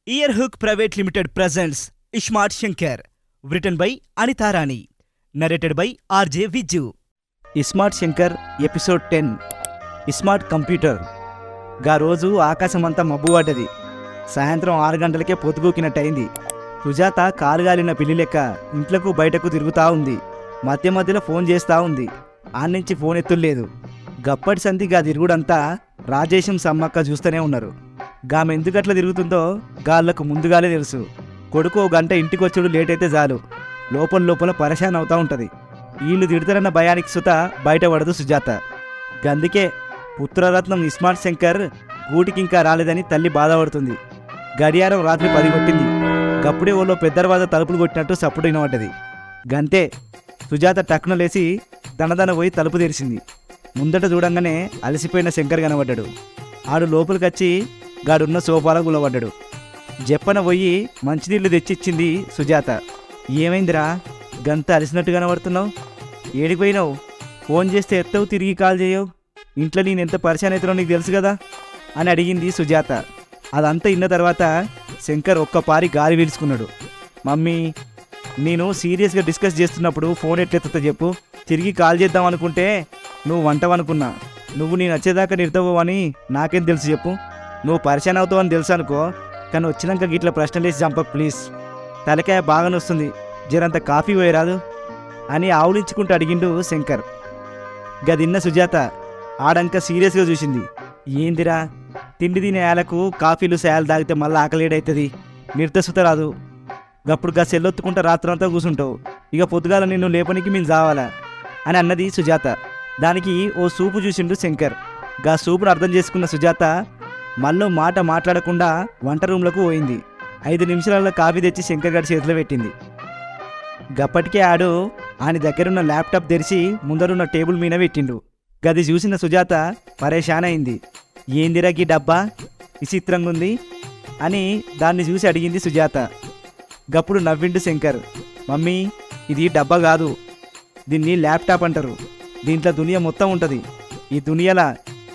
Year hook private limited presents Ismart Shankar, written by Anitha Rani, narrated by RJ Vijju. Ismart Shankar episode 10. Ismart computer. గా రోజు ఆకాశమంతా మబ్బుపడ్డది. సాయంత్రం 6 గంటలకే పొద్దుగూకినట్టయింది. సుజాత కాలుగాలిన పిల్లి లెక్క ఇంట్లకు బయటకు తిరుగుతా ఉంది. మధ్య మధ్యలో ఫోన్ చేస్తూ ఉంది. ఆన్నించి ఫోన్ ఎత్తులేదు. గప్పటి సంధి గా తిరుగుడంతా రాజేశం సమ్మక్క చూస్తూనే ఉన్నారు. గామె ఎందుకట్లా తిరుగుతుందో గాళ్లకు ముందుగానే తెలుసు. కొడుకు 1 గంట ఇంటికి వచ్చాడు లేట్ అయితే చాలు లోపల పరేషాన్ అవుతూ ఉంటుంది. వీళ్ళు తిడతారన్న భయానికి సుత బయటపడదు సుజాత. గందుకే పుత్రరత్నం ఇస్మార్ట్ శంకర్ గూటికి ఇంకా రాలేదని తల్లి బాధపడుతుంది. గడియారం రాత్రి 10 కొట్టింది. గప్పుడే ఓలో పెద్ద దర్వాజా తలుపులు కొట్టినట్టు సప్పుడు వినబడ్డది. గంతే సుజాత టక్కున లేచి దనదన పోయి తలుపు తెరిచింది. ముందట చూడంగానే అలసిపోయిన శంకర్ కనబడ్డాడు. ఆడు లోపలికొచ్చి గాడున్న సోఫాలో గులబడ్డాడు. జప్పన పోయి మంచినీళ్ళు తెచ్చిచ్చింది సుజాత. ఏమైందిరా గంత అలిసినట్టు కనబడుతున్నావు? ఏడిపోయినావు? ఫోన్ చేస్తే ఎత్తవు, తిరిగి కాల్ చేయవు. ఇంట్లో నేను ఎంత పరిచయం అవుతున్నావు నీకు తెలుసు కదా అని అడిగింది సుజాత. అదంతా ఇన్న తర్వాత శంకర్ ఒక్కపారి గాలి పీల్చుకున్నాడు. మమ్మీ, నేను సీరియస్గా డిస్కస్ చేస్తున్నప్పుడు ఫోన్ ఎట్లెత్తుతా చెప్పు? తిరిగి కాల్ చేద్దాం అనుకుంటే నువ్వు వంటవనుకున్నా. నువ్వు నేను వచ్చేదాకా నిర్తవు అని నాకేం తెలుసు చెప్పు? నువ్వు పరిచయం అవుతావు అని తెలుసు అనుకో, కానీ వచ్చినాక గిట్ల ప్రశ్నలు వేసి చంప ప్లీజ్. తలకాయ బాగానే వస్తుంది, జరంత కాఫీ పోయరాదు అని ఆవులించుకుంటూ అడిగిండు శంకర్. గదిన్న సుజాత ఆడంక సీరియస్గా చూసింది. ఏందిరా తిండి తినే ఏలకు కాఫీలు సేయాలు తాగితే మళ్ళీ ఆకలేడవుతుంది, నిర్తసుత రాదు. గప్పుడు గా సెల్లొత్తుకుంటా రాత్రంతా కూర్చుంటావు, ఇక పొద్దుగాల నిన్ను లేపనికి మేము చావాలా అని అన్నది సుజాత. దానికి ఓ సూపు చూసిండు శంకర్. గా సూపును అర్థం చేసుకున్న సుజాత మళ్ళీ మాట మాట్లాడకుండా వంట రూమ్లకు పోయింది. 5 నిమిషాలలో కాఫీ తెచ్చి శంకర్ గారి చేతిలో పెట్టింది. గప్పటికే ఆడు ఆయన దగ్గరున్న ల్యాప్టాప్ తెరిచి ముందరున్న టేబుల్ మీద పెట్టిండు. గది చూసిన సుజాత పరేషాన్ అయింది. ఏందిరా గీ డబ్బా విచిత్రంగా ఉంది అని దాన్ని చూసి అడిగింది సుజాత. గప్పుడు నవ్విండు శంకర్. మమ్మీ, ఇది డబ్బా కాదు, దీన్ని ల్యాప్టాప్ అంటారు. దీంట్లో దునియా మొత్తం ఉంటుంది. ఈ దునియాలో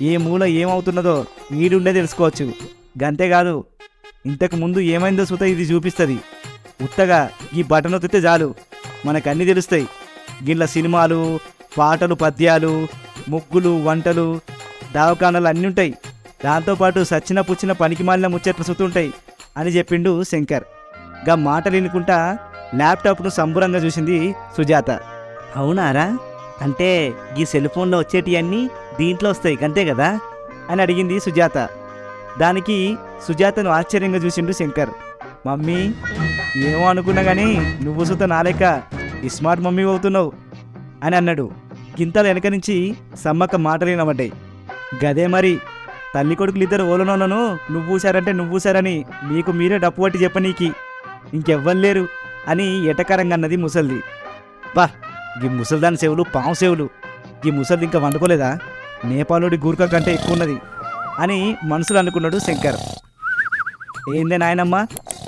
ఏ మూల ఏమవుతున్నదో ఈడుండే తెలుసుకోవచ్చు. గంతేకాదు, ఇంతకు ముందు ఏమైందో సుత ఇది చూపిస్తుంది. ఉత్తగా ఈ బటన్ ఒత్తితే చాలు మనకన్నీ తెలుస్తాయి. గిట్ల సినిమాలు, పాటలు, పద్యాలు, ముగ్గులు, వంటలు, దావకానాలు అన్నీ ఉంటాయి. దాంతోపాటు సచ్చిన పుచ్చిన పనికి మాలిన ముచ్చట్లు సుతుంటాయి అని చెప్పిండు శంకర్. గా మాటలు వినుకుంటా ల్యాప్టాప్ను సంబురంగా చూసింది సుజాత. అవునారా? అంటే ఈ సెల్ ఫోన్లో వచ్చేటివన్నీ దీంట్లో వస్తాయి అంతే కదా అని అడిగింది సుజాత. దానికి సుజాతను ఆశ్చర్యంగా చూసిండు శంకర్. మమ్మీ, ఏమో అనుకున్నా కానీ నువ్వు సుత నాలేక స్మార్ట్ మమ్మీ అవుతున్నావు అని అన్నాడు. గింతల వెనక నుంచి సమ్మక్క మాటలు వినబడ్డాయి. గదే మరి, తల్లి కొడుకులు ఇద్దరు ఓలనోళ్ళను నువ్వు ఊసారంటే నువ్వు ఊసారని మీకు మీరే డప్పు పట్టి చెప్పనీకి ఇంకెవ్వలేరు అని ఎటకారంగా అన్నది ముసల్ది. బా, ఈ ముసల్దాని సేవలు పాము సేవలు, ఈ ముసలిది ఇంకా వండుకోలేదా? నేపాలోడి గూర్ఖా కంటే ఎక్కువ ఉన్నది అని మనసులో అనుకున్నాడు శంకర్. ఏందే నాయనమ్మా,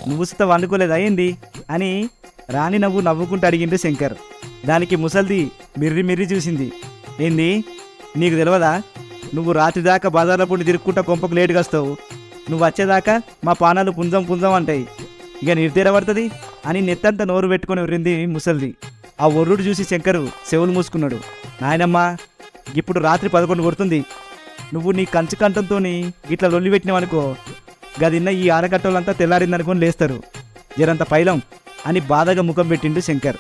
నువ్వు సుత వండుకోలేదా ఏంది అని రాణి నవ్వుకుంటూ అడిగిండు శంకర్. దానికి ముసల్ది మిర్రి చూసింది. ఏంది నీకు తెలియదా? నువ్వు రాత్రి దాకా బజార్ల పూడి తిరుక్కుంటా కొంపకు లేటుగా వస్తావు. నువ్వు వచ్చేదాకా మా పానాలు పుంజం అంటాయి, ఇక నిర్తీరబడుతుంది అని నెత్తంతా నోరు పెట్టుకొని ఉరింది ముసల్ది. ఆ ఒర్రుడు చూసి శంకరు చెవులు మూసుకున్నాడు. నాయనమ్మా, ఇప్పుడు రాత్రి 11 కొడుతుంది. నువ్వు నీ కంచు కంఠంతో ఇట్లా లొల్లి పెట్టినావనుకో, గదిన్న ఈ ఆరగట్టలంతా తెల్లారిందనుకొని లేస్తారు. జరంత పైలం అని బాధగా ముఖం పెట్టిండు శంకర్.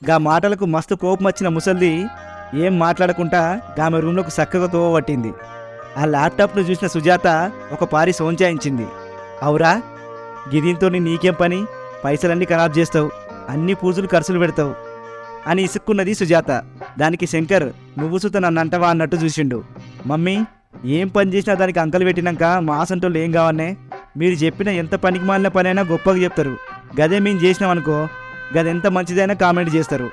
గా మాటలకు మస్తు కోపం వచ్చిన ముసల్ది ఏం మాట్లాడకుండా ఆమె రూమ్లోకి చక్కగా తోవబట్టింది. ఆ ల్యాప్టాప్ను చూసిన సుజాత ఒక పారి సోంచాయించింది. అవురా, గిదీంతో నీకేం పని? పైసలన్నీ ఖరాబ్ చేస్తావు, అన్ని పూజలు ఖర్చులు పెడతావు అని ఇసుక్కున్నది సుజాత. దానికి శంకర్ నువ్వు సుత నన్ను అంటవా అన్నట్టు చూసిండు. మమ్మీ, ఏం పని చేసినా దానికి అంకలు పెట్టినాక మాసంటోళ్ళు ఏం కావన్నే? మీరు చెప్పిన ఎంత పనికి మాలిన పని అయినా గొప్పగా చెప్తారు. గదే మేము చేసినామనుకో, గదెంత మంచిదైనా కామెంట్ చేస్తారు.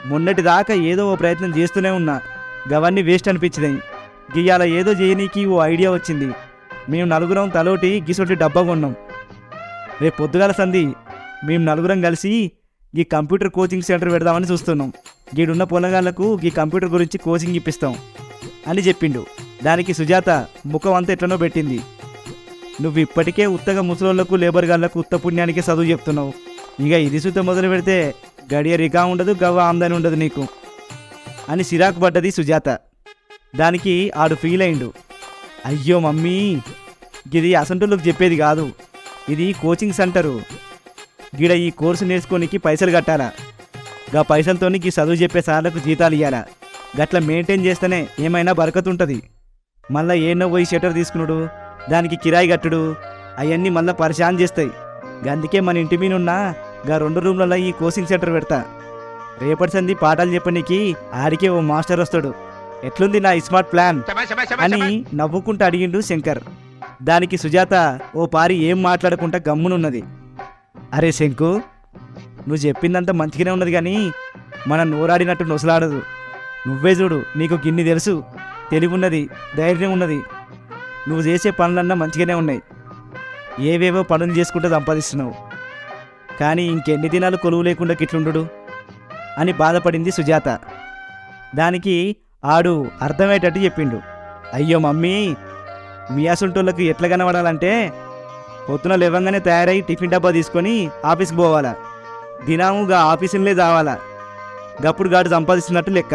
మొన్నటి దాకా ఏదో ఓ ప్రయత్నం చేస్తూనే ఉన్నా, గవన్నీ వేస్ట్ అనిపించినాయి. గియాల ఏదో చేయనీకి ఓ ఐడియా వచ్చింది. మేము నలుగురం తలోటి గిసొట్టి డబ్బా కొన్నాం. రేపు పొద్దుగాల సంధి మేము నలుగురం కలిసి ఈ కంప్యూటర్ కోచింగ్ సెంటర్ పెడదామని చూస్తున్నాం. గీడున్న పొలగాళ్లకు ఈ కంప్యూటర్ గురించి కోచింగ్ ఇప్పిస్తాం అని చెప్పిండు. దానికి సుజాత ముఖం అంతా ఎట్లనో పెట్టింది. నువ్వు ఇప్పటికే ఉత్తగా ముసలోళ్లకు లేబర్ గాళ్లకు ఉత్త పుణ్యానికి చదువు చెప్తున్నావు. ఇక ఇది సుత మొదలు పెడితే గడియ రికా ఉండదు, గవ్వ ఆమ్దాని ఉండదు నీకు అని సిరాకు పడ్డది సుజాత. దానికి ఆడు ఫీల్ అయిండు. అయ్యో మమ్మీ, ఇది అసంటోళ్ళకి చెప్పేది కాదు, ఇది కోచింగ్ సెంటరు. గిడ ఈ కోర్సు నేర్చుకోనికి పైసలు కట్టాలా, గా పైసలతోని ఈ చదువు చెప్పే సార్లకు జీతాలు ఇవ్వాలా. గట్ల మెయింటైన్ చేస్తేనే ఏమైనా బరకతుంటుంది. మళ్ళీ ఏనో పోయి షటర్ తీసుకున్నాడు, దానికి కిరాయి కట్టుడు, అవన్నీ మళ్ళీ పరిశాన్ చేస్తాయి. అందుకే మన ఇంటి మీనున్న గా 2 రూమ్లలో ఈ కోచింగ్ సెంటర్ పెడతా. రేపటి సంది పాఠాలు చెప్పనీకి ఆడికే ఓ మాస్టర్ వస్తాడు. ఎట్లుంది నా స్మార్ట్ ప్లాన్ అని నవ్వుకుంటూ అడిగిండు శంకర్. దానికి సుజాత ఓ పారి ఏం మాట్లాడకుండా గమ్మునున్నది. అరే శంకు, నువ్వు చెప్పిందంతా మంచిగానే ఉన్నది కానీ మన నోరాడినట్టు నొసలాడదు. నువ్వే చూడు, నీకు గిన్ని తెలుసు, తెలివి ఉన్నది, ధైర్యం ఉన్నది. నువ్వు చేసే పనులన్నా మంచిగానే ఉన్నాయి. ఏవేవో పనులు చేసుకుంటూ సంపాదిస్తున్నావు. కానీ ఇంకెన్ని దినాలు కొలువు లేకుండా గిట్లుండు అని బాధపడింది సుజాత. దానికి ఆడు అర్థమయ్యేటట్టు చెప్పిండు. అయ్యో మమ్మీ, మీ అసంటోళ్ళకు ఎట్లా కనబడాలంటే పొద్దున లేవంగానే తయారై టిఫిన్ డబ్బా తీసుకొని ఆఫీస్కి పోవాలా. దినాముగా ఆఫీసులే దావాలా. గప్పుడు గాడు సంపాదిస్తున్నట్టు లెక్క.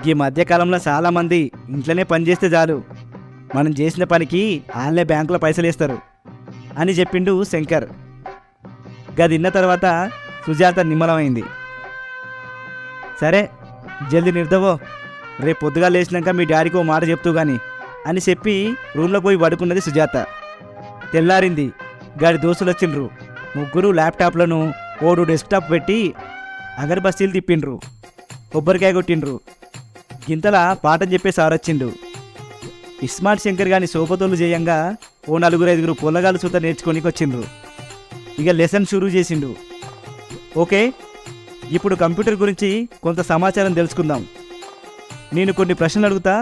ఈ మధ్యకాలంలో చాలామంది ఇంట్లోనే పని చేస్తే చాలు, మనం చేసిన పనికి వాళ్ళే బ్యాంకులో పైసలు వేస్తారు అని చెప్పిండు శంకర్. గదిన్న తర్వాత సుజాత నిమ్మలమైంది. సరే జల్దీ నిద్రవో, రేపు పొద్దుగా లేచినాక మీ డాడీకి ఓ మాట చెప్తూ గాని అని చెప్పి రూమ్లోకి పోయి పడుకున్నది సుజాత. తెల్లారింది. గాడి దోస్తులు వచ్చిండ్రు. ముగ్గురు ల్యాప్టాప్లను ఓడు డెస్క్టాప్ పెట్టి అగరబస్తీలు తిప్పిండ్రు, కొబ్బరికాయ కొట్టిండ్రు. గింతలా పాఠం చెప్పే సార్ వచ్చిండు. ఇస్మార్ట్ శంకర్ గాని సోపతోళ్ళు చేయంగా ఓ 4-5 పొల్లగాలు సూత నేర్చుకోనికి వచ్చిండ్రు. ఇక లెసన్ షురూ చేసిండు. ఓకే, ఇప్పుడు కంప్యూటర్ గురించి కొంత సమాచారం తెలుసుకుందాం. నేను కొన్ని ప్రశ్నలు అడుగుతా,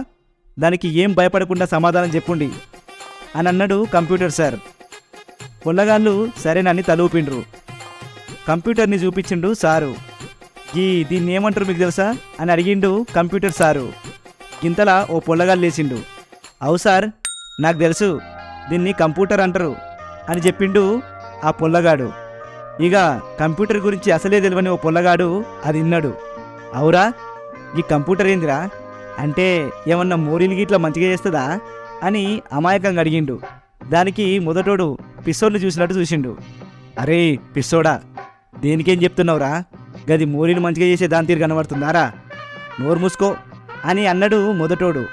దానికి ఏం భయపడకుండా సమాధానం చెప్పుండి అని అన్నాడు కంప్యూటర్ సార్. పొల్లగాళ్ళు సరేనని తలూపిండ్రు. కంప్యూటర్ని చూపించిండు సారు. దీన్ని ఏమంటారు మీకు తెలుసా అని అడిగిండు కంప్యూటర్ సారు. గింతలా ఓ పొల్లగాళ్ళు లేచిండు. అవు సార్, నాకు తెలుసు, దీన్ని కంప్యూటర్ అంటారు అని చెప్పిండు ఆ పొల్లగాడు. ఇక కంప్యూటర్ గురించి అసలే తెలియని ఓ పొల్లగాడు అది విన్నాడు. అవురా, ఈ కంప్యూటర్ ఏందిరా అంటే ఏమన్నా మోరీలు గిట్లా మంచిగా చేస్తుందా అని అమాయకంగా అడిగిండు. దానికి మొదటోడు పిస్సోడ్ని చూసినట్టు చూసిండు. అరే పిస్సోడా, దేనికేం చెప్తున్నావురా? గది మోరీలు మంచిగా చేసే దాని తీరు కనబడుతుందారా? నోరు మూసుకో అని అన్నాడు మొదటోడు.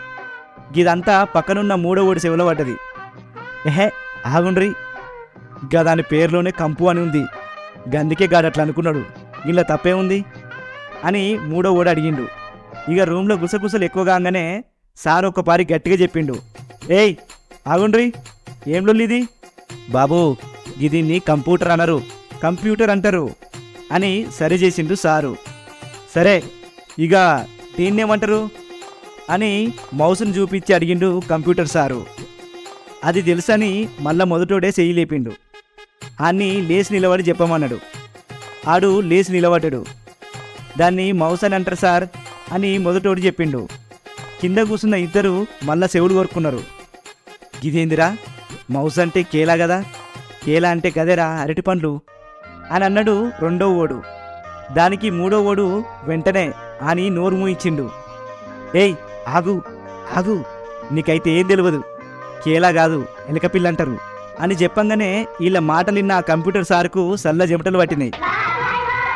గిదంతా పక్కనున్న 3వ చెవిలో పడ్డది. ఎహే ఆగుండ్రి, దాని పేరులోనే కంపు అని ఉంది, గందుకే గాడట్లా అనుకున్నాడు, ఇలా తప్పే ఉంది అని 3వ అడిగిండు. ఇక రూమ్లో గుసగుసలు ఎక్కువగానే సార్ ఒక పారి గట్టిగా చెప్పిండు. ఏయ్ ఆగుండ్రి, ఏం లొల్లిది? బాబు, దీన్ని కంప్యూటర్ అనరు, కంప్యూటర్ అంటారు అని సరిచేసిండు సారు. సరే, ఇక దీన్నేమంటారు అని మౌస్ను చూపించి అడిగిండు కంప్యూటర్ సారు. అది తెలుసని మళ్ళా మొదటోడే చెయ్యి లేపిండు. ఆన్ని లేచి నిలబడి చెప్పమన్నాడు. ఆడు లేచి నిలబడ్డాడు. దాన్ని మౌస్ అని అంటారు సార్ అని మొదటోడు చెప్పిండు. కింద కూర్చున్న ఇద్దరు మళ్ళా చెవుడు కొరుకున్నారు. గిదేందిరా, మౌస్ అంటే కేలా కదా, కేలా అంటే కదేరా అరటి పండ్లు అని అన్నాడు 2వ ఓడు. దానికి 3వ ఓడు వెంటనే అని నోరు మూయించిండు. ఏయ్ ఆగు ఆగు, నీకైతే ఏం తెలియదు, కేలా కాదు ఎలకపిల్ల అంటారు అని చెప్పంగానే వీళ్ళ మాటలిన్న ఆ కంప్యూటర్ సార్కు సల్ల చెమటలు పట్టినాయి.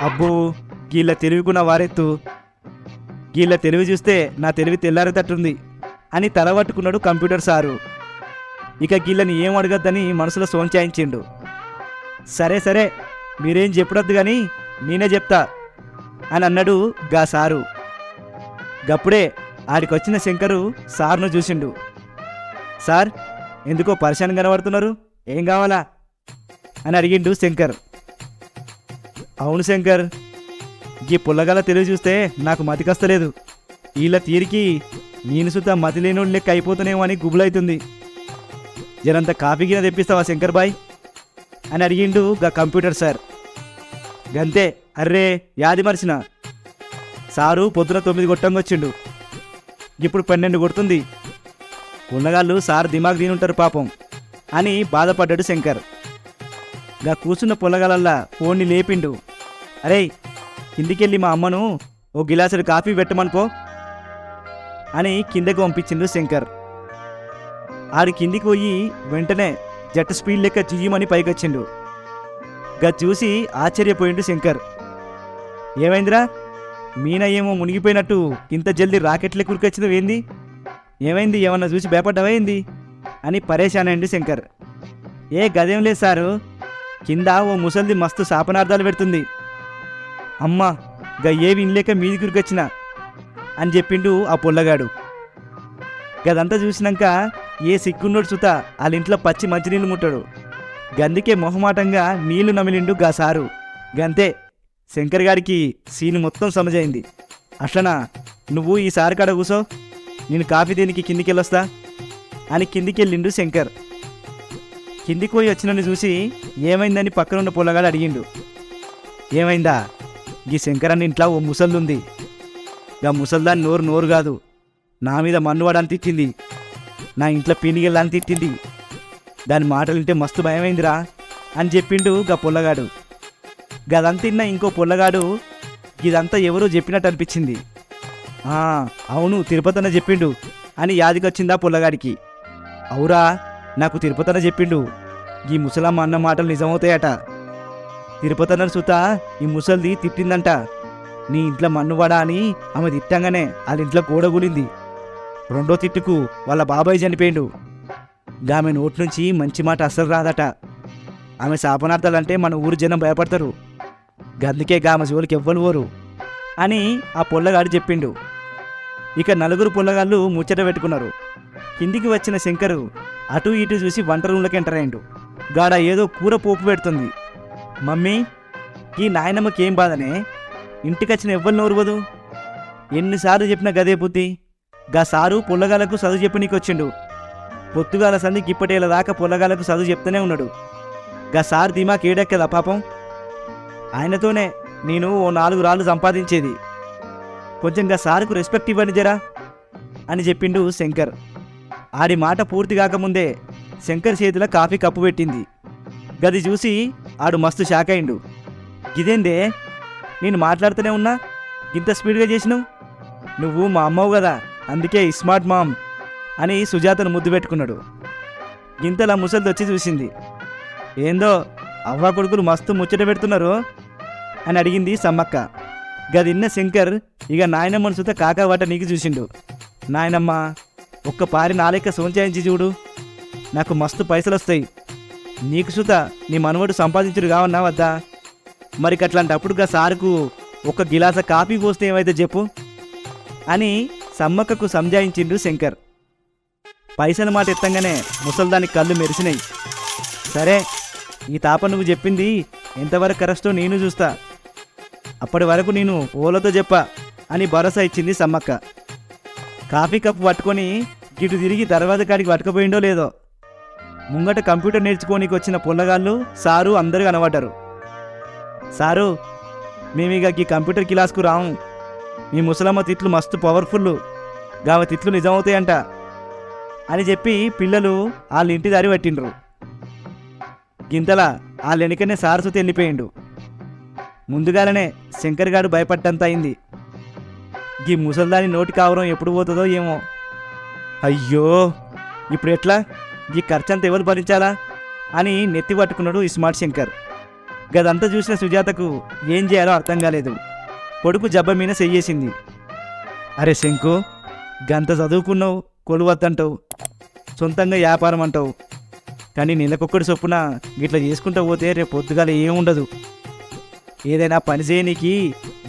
అబ్బో, గీళ్ళ తెలివికున్న వారెత్తు, గీళ్ళ తెలివి చూస్తే నా తెలివి తెల్లారేటట్టుంది అని తలబట్టుకున్నాడు కంప్యూటర్ సారు. ఇక గీళ్ళని ఏం అడగద్దని మనసులో సోంచాయించిండు. సరే సరే, మీరేం చెప్పడద్దు కానీ నేనే చెప్తా అని అన్నాడు గా సారు. గప్పుడే ఆడికొచ్చిన శంకరు సార్ను చూసిండు. సార్, ఎందుకో పరిశాన్ కనబడుతున్నారు, ఏం కావాలా అని అడిగిండు శంకర్. అవును శంకర్, ఈ పుల్లగల తెలివి చూస్తే నాకు మతికస్తలేదు, వీళ్ళ తీరికి నేను సుతా మతి లేనోడు లెక్క అయిపోతానేమో అని గుబులైతుంది. జరంత కాఫీ గిన్నె తెప్పిస్తావా శంకర్ బాయ్ అని అడిగిండు గా కంప్యూటర్ సార్. గంతే, అర్రే యాది మర్చిన, సారు పొద్దున 9 కొట్టంగొచ్చిండు, ఇప్పుడు 12 కొడుతుంది. ఉన్నగాళ్ళు సార్ దిమాగ్ దీనుంటారు పాపం, అని బాధపడ్డాడు శంకర్. గా కూర్చున్న పొల్లగాలల్లా ఫోన్ని లేపిండు. అరే కిందికెళ్ళి మా అమ్మను ఓ గిలాసుడు కాఫీ పెట్టమనుకో అని కిందకు పంపించిండు శంకర్. ఆడి కిందికి పోయి వెంటనే జెట్ స్పీడ్ లెక్క జియ్యమని పైకొచ్చిండు. గా చూసి ఆశ్చర్యపోయిండు శంకర్. ఏమైందిరా, మీనా ఏమో మునిగిపోయినట్టు ఇంత జల్దీ రాకెట్లే కురికొచ్చినవి ఏంది? ఏమైంది, ఏమన్నా చూసి భయపడ్డావా ఏంది అని పరేషాన్ అయ్యిండు శంకర్. ఏ గదేం లేదు సారు, కింద ఓ ముసల్ది మస్తు శాపనార్థాలు పెడుతుంది. అమ్మా గా ఏవి ఇన్లేక మీది కురికొచ్చిన అని చెప్పిండు ఆ పొల్లగాడు. గదంతా చూసినాక ఏ సిక్కున్నోడు సుత వాళ్ళ ఇంట్లో పచ్చి మంచినీళ్ళు ముట్టాడు. గందుకే మొహమాటంగా నీళ్లు నమిలిండు గా సారు. గంతే శంకర్ గారికి సీన్ మొత్తం సమజైంది. అట్లనా, నువ్వు ఈ సారు కాడ కూసో, నేను కాఫీ దేనికి కిందికెళ్ళొస్తా అని కిందికెళ్ళిండు శంకర్. కిందికి పోయి వచ్చినని చూసి ఏమైందని పక్కనున్న పొల్లగాడు అడిగిండు. ఏమైందా, ఈ శంకర్ అన్న ఇంట్లో ఓ ముసల్దుంది. గా ముసల్దాన్ని నోరు కాదు, నా మీద మన్నువాడని తిట్టింది, నా ఇంట్లో పీనిగెళ్ళని తిట్టింది. దాని మాటలు వింటే మస్తు భయమైందిరా అని చెప్పిండు గా పొల్లగాడు. గదంతిన్న ఇంకో పొల్లగాడు ఇదంతా ఎవరో చెప్పినట్టు అనిపించింది. అవును తిరుపతన్న చెప్పిండు అని యాదికొచ్చిందా పొల్లగాడికి. అవురా, నాకు తిరుపతన్న చెప్పిండు, ఈ ముసలమ్మ అన్న మాటలు నిజమవుతాయట. తిరుపతన్న సుత ఈ ముసల్ది తిట్టిందంట, నీ ఇంట్లో మన్నువాడా అని ఆమె తిట్టంగానే వాళ్ళ ఇంట్లో గోడగూలింది. రెండో తిట్టుకు వాళ్ళ బాబాయ్ చనిపోయిండు. ఆమె నోటి నుంచి మంచి మాట అస్సలు రాదట. ఆమె శాపనార్థాలంటే మన ఊరు జనం భయపడతారు. గందుకే గామె జోలికి ఎవ్వరు అని ఆ పొల్లగాడు చెప్పిండు. ఇక నలుగురు పొల్లగాళ్ళు ముచ్చట పెట్టుకున్నారు. కిందికి వచ్చిన శంకరు అటు ఇటు చూసి వంట రూమ్లోకి ఎంటర్ అయ్యిండు. గాడ ఏదో కూర పోపు పెడుతుంది. మమ్మీ, ఈ నాయనమ్మకేం బాధనే, ఇంటికొచ్చిన ఎవ్వరు నోరువదు. ఎన్నిసార్లు చెప్పినా గదే బుద్ధి. గా సారు పొల్లగాలకు చదువు చెప్పనీకి వచ్చిండు. పొత్తుగాల సందికి ఇప్పటేళ్ళ దాకా పొల్లగాలకు చదువు చెప్తూనే ఉన్నాడు. గా సారు దిమాక్ ఏడెక్కదా పాపం. ఆయనతోనే నేను ఓ 4 రాళ్ళు సంపాదించేది. కొంచెం గా సారుకు రెస్పెక్ట్ ఇవ్వండి జరా అని చెప్పిండు శంకర్. ఆడి మాట పూర్తి కాకముందే శంకర్ చేతిలో కాఫీ కప్పు పెట్టింది. గది చూసి ఆడు మస్తు షాక్ అయిండు. గిదేందే, నేను మాట్లాడుతూనే ఉన్నా ఇంత స్పీడ్గా చేసినావు? నువ్వు మా అమ్మవు కదా, అందుకే స్మార్ట్ మామ్ అని సుజాతను ముద్దు పెట్టుకున్నాడు. గింతలా ముసలిది వచ్చి చూసింది. ఏందో అవ్వ కొడుకులు మస్తు ముచ్చట పెడుతున్నారు అని అడిగింది సమ్మక్క. గదిన్న శంకర్ ఇక నాయనమ్మను సుత కాకావాట నీకు చూసిండు. నాయనమ్మ, ఒక్క పారి నాలెక్క సోంచాయించి చూడు, నాకు మస్తు పైసలు వస్తాయి. నీకు సుత నీ మనవడు సంపాదించుడు కావన్నా వద్దా? మరి అట్లాంటప్పుడు గా సారుకు ఒక గిలాస కాఫీ పోస్తే ఏమైతే చెప్పు అని సమ్మక్కకు సంజాయించిండు శంకర్. పైసల మాట ఎత్తంగానే ముసల్దానికి కళ్ళు మెరిసినాయి. సరే, ఈ తాప నువ్వు చెప్పింది ఎంతవరకు కరెస్టో నేను చూస్తా, అప్పటి వరకు నేను ఓలతో చెప్పా అని భరోసా ఇచ్చింది సమ్మక్క. కాఫీ కప్పు పట్టుకొని గిటు తిరిగి దర్వాజా కాడికి పట్టుకుపోయిండో లేదో ముంగట కంప్యూటర్ నేర్చుకోనికి వచ్చిన పొల్లగాళ్ళు సారు అందరూ కనబడ్డారు. సారు, మేమిక ఈ కంప్యూటర్ క్లాస్కు రాము, మీ ముసలమ్మ తిట్లు మస్తు పవర్ఫుల్, గావ తిట్లు నిజమవుతాయంట అని చెప్పి పిల్లలు వాళ్ళ ఇంటి దారి పట్టిండ్రు. గింతలా వాళ్ళ వెనుకనే సారసుతి వెళ్ళిపోయిండు. ముందుగాలనే శంకర్ గారు భయపడ్డంత అయింది. ఈ ముసల్దాని నోటి కావరం ఎప్పుడు పోతుందో ఏమో. అయ్యో, ఇప్పుడు ఎట్లా, ఈ ఖర్చంతా ఎవరు భరించాలా అని నెత్తి పట్టుకున్నాడు స్మార్ట్ శంకర్. గదంతా చూసిన సుజాతకు ఏం చేయాలో అర్థం కాలేదు. కొడుకు జబ్బ మీద చెయ్యేసింది. అరే శంకు, గంత చదువుకున్నావు, కొలువద్దంటావు, సొంతంగా వ్యాపారం అంటావు, కానీ నెలకొక్కడి చొప్పున గిట్లా చేసుకుంటూ పోతే రేపు పొద్దుగాల ఏముండదు. ఏదైనా పని చేయనీకి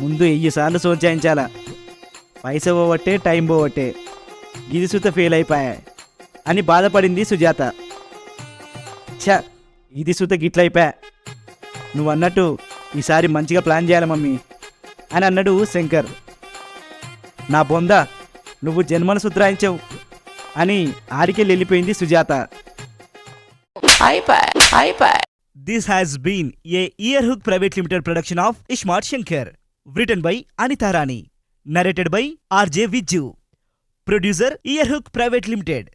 ముందు 1000 సార్లు సోంచాయించాలా. పైసా పోవట్టే, టైం పోవట్టే, గిది సుత ఫెయిల్ అయిపోయా అని బాధపడింది సుజాత. ఛ, ఇది సుత గిట్లయిపోయా, నువ్వు అన్నట్టు ఈసారి మంచిగా ప్లాన్ చేయాలి మమ్మీ అని అన్నాడు శంకర్. నా బొంద, నువ్వు జన్మను సుత్రాయించావు అని ఆడికెళ్ళి వెళ్ళిపోయింది Sujatha. This has been a Earhook Private Limited production of Smart Shankar, written by Anita Rani, narrated by RJ Viju, producer Earhook Private Limited.